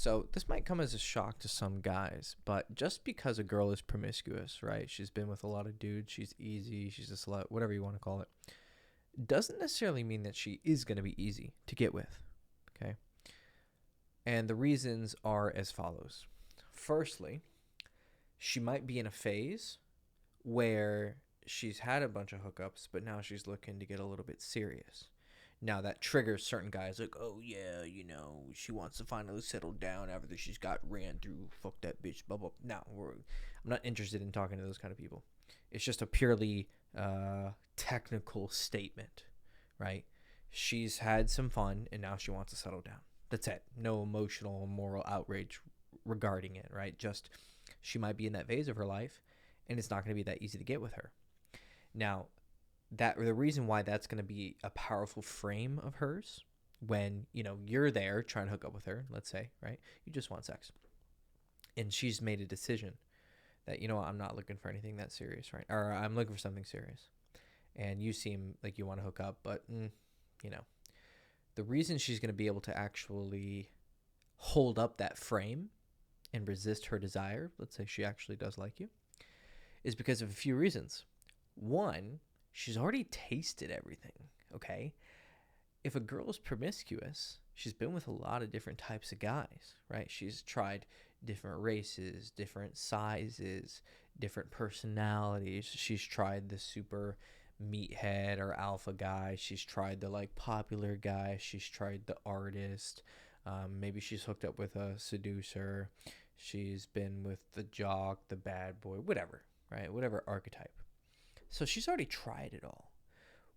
So this might come as a shock to some guys, but just because a girl is promiscuous, right? She's been with a lot of dudes, she's easy, she's a slut, whatever you want to call it, doesn't necessarily mean that she is going to be easy to get with, okay? And the reasons are as follows. Firstly, she might be in a phase where she's had a bunch of hookups, but now she's looking to get a little bit serious. Now that triggers certain guys like, oh yeah, she wants to finally settle down after she's got ran through, fuck that bitch, blah blah. Now I'm not interested in talking to those kind of people. It's just a purely technical statement, right? She's had some fun and now she wants to settle down. That's it. No emotional or moral outrage regarding it, right? Just she might be in that phase of her life and it's not going to be that easy to get with her. Now, the reason why that's going to be a powerful frame of hers when, you're there trying to hook up with her, let's say, right? You just want sex. And she's made a decision that, I'm not looking for anything that serious, right? Or I'm looking for something serious. And you seem like you want to hook up, but, the reason she's going to be able to actually hold up that frame and resist her desire, let's say she actually does like you, is because of a few reasons. One, she's already tasted everything, okay? If a girl is promiscuous, she's been with a lot of different types of guys, right? She's tried different races, different sizes, different personalities. She's tried the super meathead or alpha guy. She's tried the popular guy. She's tried the artist. Maybe she's hooked up with a seducer. She's been with the jock, the bad boy, whatever, right? Whatever archetype. So she's already tried it all.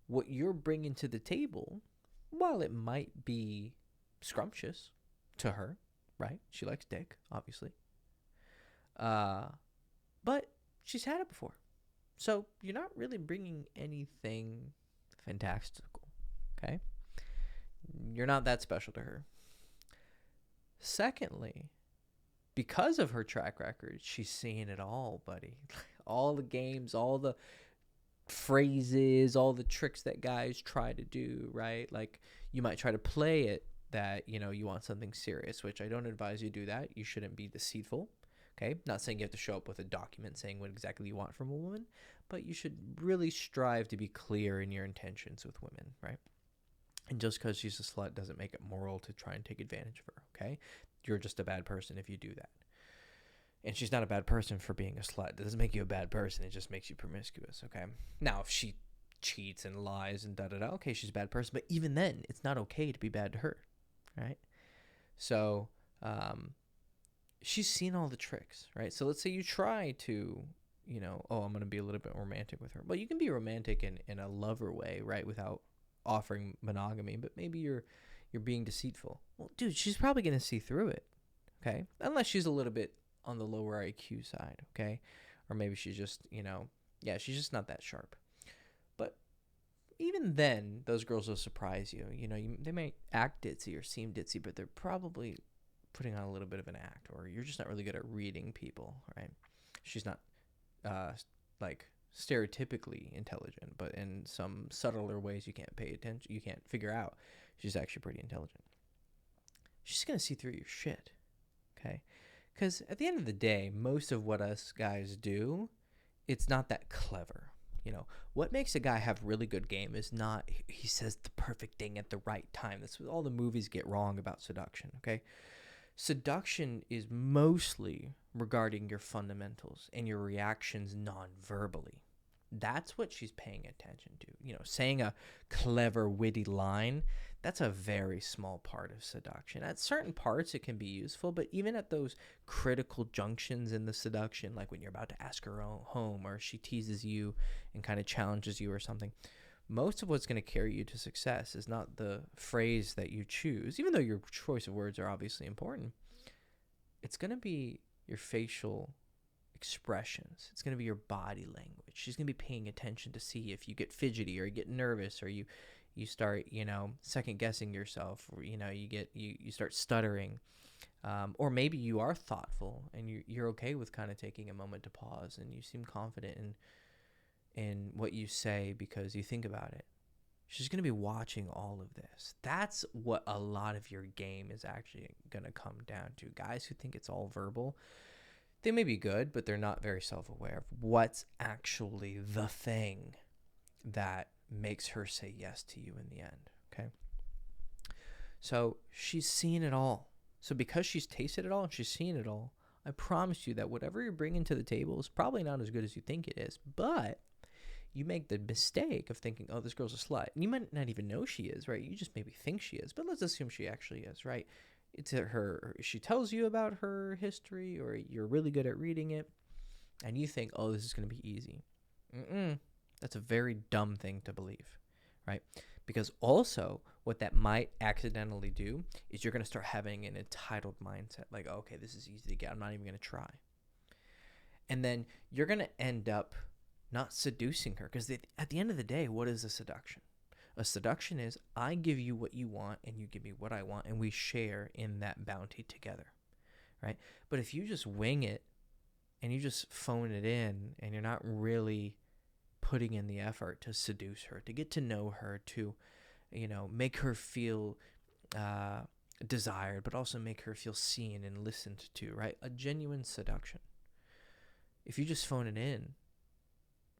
What you're bringing to the table, while it might be scrumptious to her, right? She likes dick, obviously. But she's had it before. So you're not really bringing anything fantastical, okay? You're not that special to her. Secondly, because of her track record, she's seeing it all, buddy. All the games, all the phrases, all the tricks that guys try to do, right? Like you might try to play it that, you want something serious, which I don't advise you do that. You shouldn't be deceitful. Okay. Not saying you have to show up with a document saying what exactly you want from a woman, but you should really strive to be clear in your intentions with women, right? And just because she's a slut doesn't make it moral to try and take advantage of her. Okay. You're just a bad person if you do that. And she's not a bad person for being a slut. It doesn't make you a bad person. It just makes you promiscuous, okay? Now, if she cheats and lies and da-da-da, okay, she's a bad person. But even then, it's not okay to be bad to her, right? So she's seen all the tricks, right? So let's say you try to, I'm going to be a little bit romantic with her. Well, you can be romantic in a lover way, right, without offering monogamy. But maybe you're being deceitful. Well, dude, she's probably going to see through it, okay? Unless she's a little bit on the lower IQ side, okay? Or maybe she's just, she's just not that sharp. But even then, those girls will surprise you. They might act ditzy or seem ditzy, but they're probably putting on a little bit of an act, or you're just not really good at reading people, right? She's not, stereotypically intelligent, but in some subtler ways you can't pay attention, you can't figure out. She's actually pretty intelligent. She's going to see through your shit, okay? Because at the end of the day, most of what us guys do, it's not that clever. What makes a guy have really good game is not he says the perfect thing at the right time. That's what all the movies get wrong about seduction, okay? Seduction is mostly regarding your fundamentals and your reactions non-verbally. That's what she's paying attention to. Saying a clever, witty line, that's a very small part of seduction. At certain parts, it can be useful, but even at those critical junctions in the seduction, like when you're about to ask her home or she teases you and kind of challenges you or something, most of what's going to carry you to success is not the phrase that you choose, even though your choice of words are obviously important. It's going to be your facial expressions. It's going to be your body language. She's going to be paying attention to see if you get fidgety or you get nervous or you start, second guessing yourself, or, you start stuttering. Or maybe you are thoughtful and you're okay with kind of taking a moment to pause and you seem confident in what you say because you think about it. She's going to be watching all of this. That's what a lot of your game is actually going to come down to. Guys who think it's all verbal, they may be good, but they're not very self-aware of what's actually the thing that makes her say yes to you in the end, okay? So she's seen it all. So because she's tasted it all and she's seen it all, I promise you that whatever you're bringing to the table is probably not as good as you think it is, but you make the mistake of thinking, oh, this girl's a slut. And you might not even know she is, right? You just maybe think she is, but let's assume she actually is, right? It's her, she tells you about her history, or you're really good at reading it, and you think, oh, this is going to be easy. That's a very dumb thing to believe, right? Because also what that might accidentally do is you're going to start having an entitled mindset. Like, oh, okay, this is easy to get. I'm not even going to try. And then you're going to end up not seducing her, because at the end of the day, what is a seduction? A seduction is I give you what you want and you give me what I want, and we share in that bounty together, right? But if you just wing it and you just phone it in and you're not really putting in the effort to seduce her, to get to know her, to, make her feel desired, but also make her feel seen and listened to, right? A genuine seduction. If you just phone it in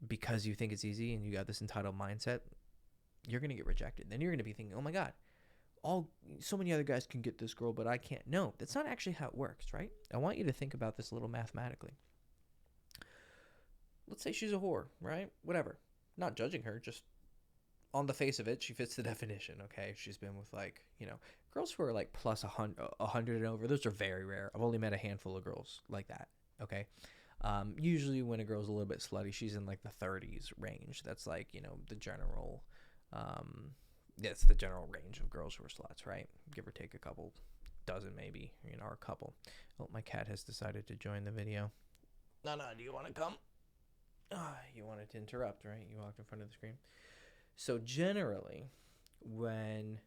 because you think it's easy and you got this entitled mindset, you're going to get rejected. Then you're going to be thinking, oh my God, so many other guys can get this girl, but I can't. No, that's not actually how it works, right? I want you to think about this a little mathematically. Let's say she's a whore, right? Whatever. Not judging her, just on the face of it, she fits the definition, okay? She's been with girls who are like plus 100 and over. Those are very rare. I've only met a handful of girls like that, okay? Usually when a girl's a little bit slutty, she's in like the 30s range. That's like, the general, that's the general range of girls who are sluts, right? Give or take a couple dozen maybe, or a couple. Oh, my cat has decided to join the video. No, do you want to come? You wanted to interrupt, right? You walked in front of the screen. So generally, when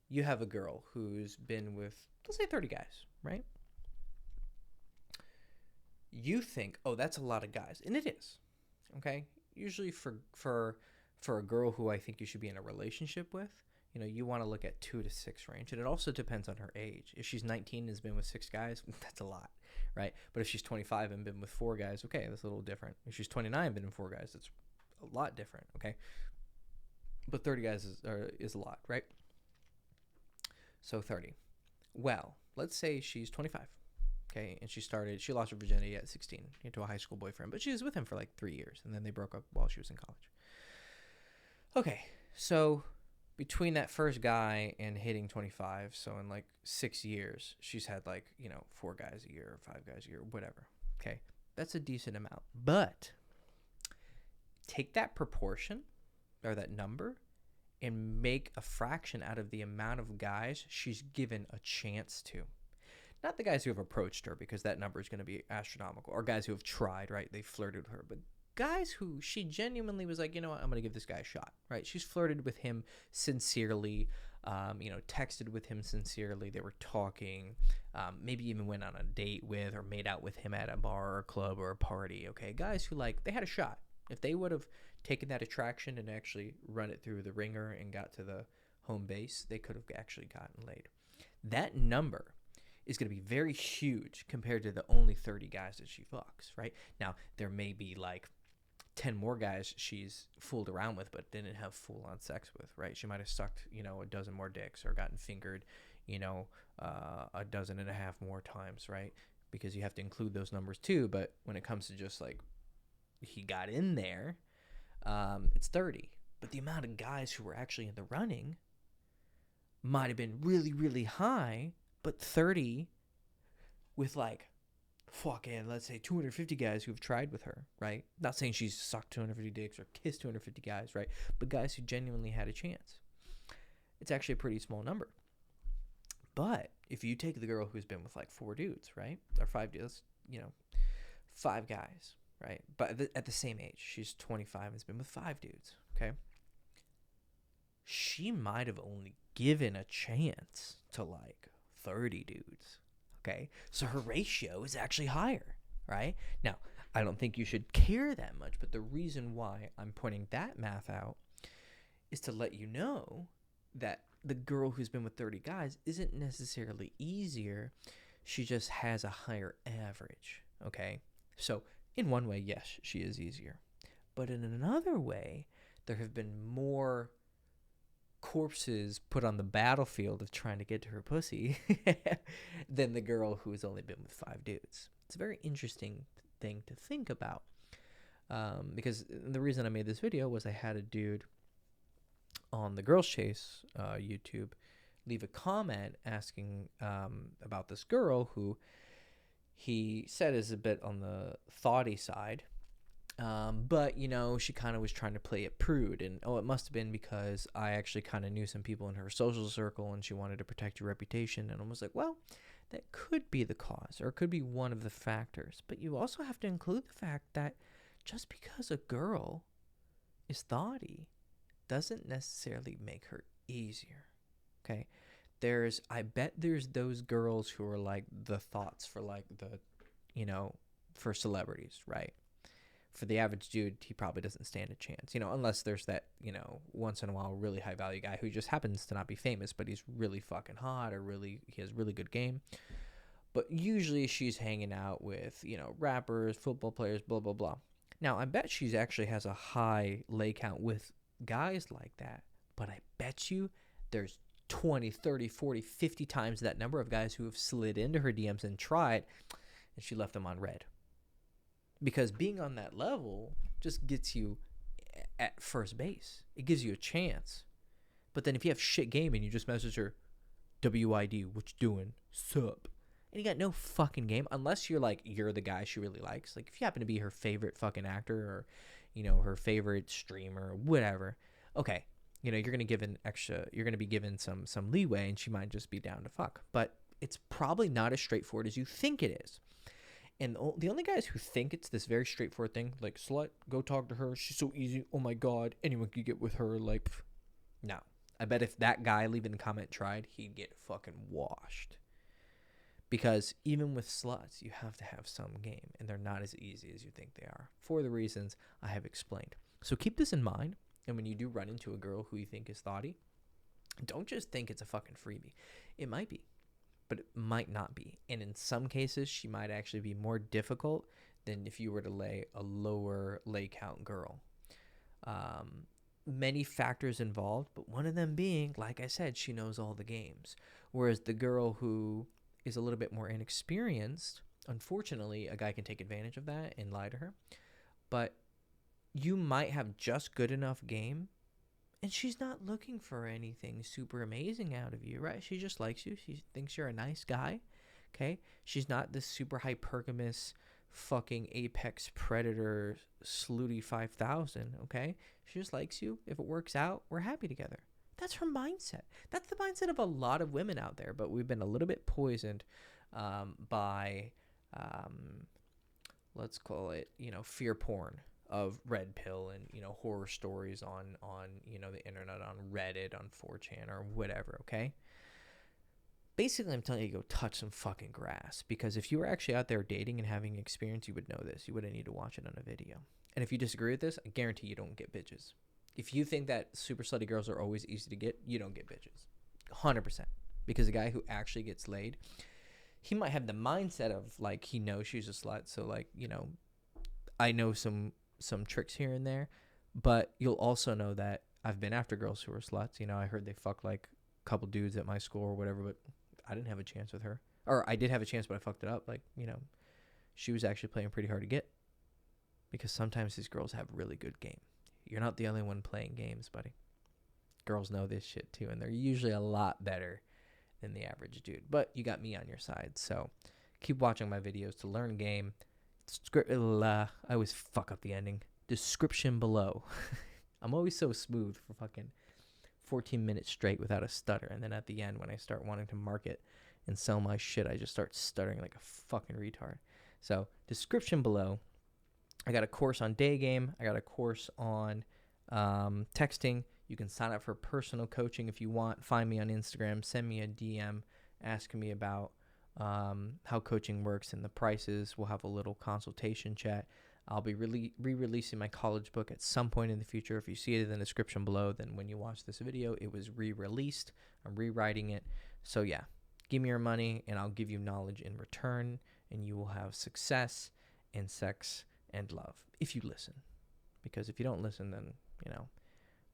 you have a girl who's been with, let's say 30 guys, right? You think, oh, that's a lot of guys. And it is, okay? Usually for a girl who I think you should be in a relationship with, you want to look at 2 to 6 range. And it also depends on her age. If she's 19 and has been with 6 guys, that's a lot, right? But if she's 25 and been with 4 guys, okay, that's a little different. If she's 29 and been with 4 guys, that's a lot different, okay? But 30 guys is a lot, right? So 30. Well, let's say she's 25, okay? And she lost her virginity at 16 to a high school boyfriend, but she was with him for like 3 years, and then they broke up while she was in college. Okay, so between that first guy and hitting 25, so in like 6 years, she's had 4 guys a year or 5 guys a year, whatever. Okay, that's a decent amount. But take that proportion or that number and make a fraction out of the amount of guys she's given a chance to. Not the guys who have approached her, because that number is going to be astronomical, or guys who have tried, right? They flirted with her, but guys who she genuinely was like, you know what, I'm going to give this guy a shot, right? She's flirted with him sincerely, texted with him sincerely. They were talking, maybe even went on a date with or made out with him at a bar or a club or a party, okay? Guys who they had a shot. If they would have taken that attraction and actually run it through the ringer and got to the home base, they could have actually gotten laid. That number is going to be very huge compared to the only 30 guys that she fucks, right? Now, there may be 10 more guys she's fooled around with but didn't have full-on sex with, right? She might have sucked, a dozen more dicks or gotten fingered, a dozen and a half more times, right? Because you have to include those numbers too, but when it comes to just he got in there, it's 30. But the amount of guys who were actually in the running might have been really, really high, but 30 with let's say 250 guys who have tried with her, right? Not saying she's sucked 250 dicks or kissed 250 guys, right? But guys who genuinely had a chance. It's actually a pretty small number. But if you take the girl who's been with 4 dudes, right? Or 5 dudes, 5 guys, right? But at the same age, she's 25 and has been with 5 dudes, okay? She might have only given a chance to 30 dudes, okay? So her ratio is actually higher, right? Now, I don't think you should care that much, but the reason why I'm pointing that math out is to let you know that the girl who's been with 30 guys isn't necessarily easier. She just has a higher average. Okay? So, in one way, yes, she is easier. But in another way, there have been more corpses put on the battlefield of trying to get to her pussy than the girl who's only been with 5 dudes. It's a very interesting thing to think about. Because the reason I made this video was I had a dude on the Girls Chase YouTube leave a comment asking about this girl who he said is a bit on the thoughty side. But, you know, she kind of was trying to play it prude. And, it must have been because I actually kind of knew some people in her social circle and she wanted to protect your reputation. And I was like, well, that could be the cause or it could be one of the factors. But you also have to include the fact that just because a girl is thoughty doesn't necessarily make her easier. Okay? I bet there's those girls who are like the thoughts for like the, you know, for celebrities, right? For the average dude, he probably doesn't stand a chance, you know, unless there's that, you know, once in a while really high value guy who just happens to not be famous, but he's really fucking hot or he has really good game. But usually she's hanging out with, you know, rappers, football players, blah, blah, blah. Now, I bet she's actually has a high lay count with guys like that, but I bet you there's 20, 30, 40, 50 times that number of guys who have slid into her DMs and tried, and she left them on red. Because being on that level just gets you at first base. It gives you a chance. But then if you have shit game and you just message her, WID, what you doing? Sup? And you got no fucking game, unless you're the guy she really likes. Like if you happen to be her favorite fucking actor or, you know, her favorite streamer or whatever. Okay, you know, you're going to be given some leeway and she might just be down to fuck. But it's probably not as straightforward as you think it is. And the only guys who think it's this very straightforward thing, like, slut, go talk to her, she's so easy, oh my god, anyone could get with her, like, no. I bet if that guy leaving the comment tried, he'd get fucking washed. Because even with sluts, you have to have some game, and they're not as easy as you think they are, for the reasons I have explained. So keep this in mind, and when you do run into a girl who you think is thoughty, don't just think it's a fucking freebie. It might be. But it might not be. And in some cases, she might actually be more difficult than if you were to lay a lower lay count girl. Many factors involved, but one of them being, like I said, she knows all the games. Whereas the girl who is a little bit more inexperienced, unfortunately, a guy can take advantage of that and lie to her. But you might have just good enough game, and she's not looking for anything super amazing out of you, right? She just likes you. She thinks you're a nice guy, okay? She's not this super hypergamous fucking apex predator slutty 5,000, okay? She just likes you. If it works out, we're happy together. That's her mindset. That's the mindset of a lot of women out there, but we've been a little bit poisoned by, let's call it, you know, fear porn of red pill and, you know, horror stories on you know, the internet, on Reddit, on 4chan or whatever, okay? Basically, I'm telling you, go touch some fucking grass, because if you were actually out there dating and having experience, you would know this. You wouldn't need to watch it on a video. And if you disagree with this, I guarantee you don't get bitches. If you think that super slutty girls are always easy to get, you don't get bitches. 100%. Because a guy who actually gets laid, he might have the mindset of, like, he knows she's a slut, so, like, you know, I know some tricks here and there, but you'll also know that I've been after girls who are sluts. You know, I heard they fucked like a couple dudes at my school or whatever, but I didn't have a chance with her. Or I did have a chance, but I fucked it up. Like, you know, she was actually playing pretty hard to get, because sometimes these girls have really good game. You're not the only one playing games, buddy. Girls know this shit too, and they're usually a lot better than the average dude. But you got me on your side, so keep watching my videos to learn game. I always fuck up the ending. Description below. I'm always so smooth for fucking 14 minutes straight without a stutter, and then at the end when I start wanting to market and sell my shit, I just start stuttering like a fucking retard. So description below. I got a course on day game. I got a course on texting. You can sign up for personal coaching if you want. Find me on Instagram. Send me a DM asking me about how coaching works and the prices. We'll have a little consultation chat. I'll be re-releasing my college book at some point in the future. If you see it in the description below, then when you watch this video, it was re-released. I'm rewriting it. So yeah, give me your money and I'll give you knowledge in return, and you will have success and sex and love if you listen. Because if you don't listen, then,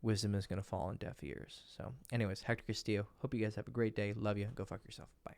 wisdom is going to fall on deaf ears. So anyways, Hector Castillo, hope you guys have a great day. Love you. Go fuck yourself. Bye.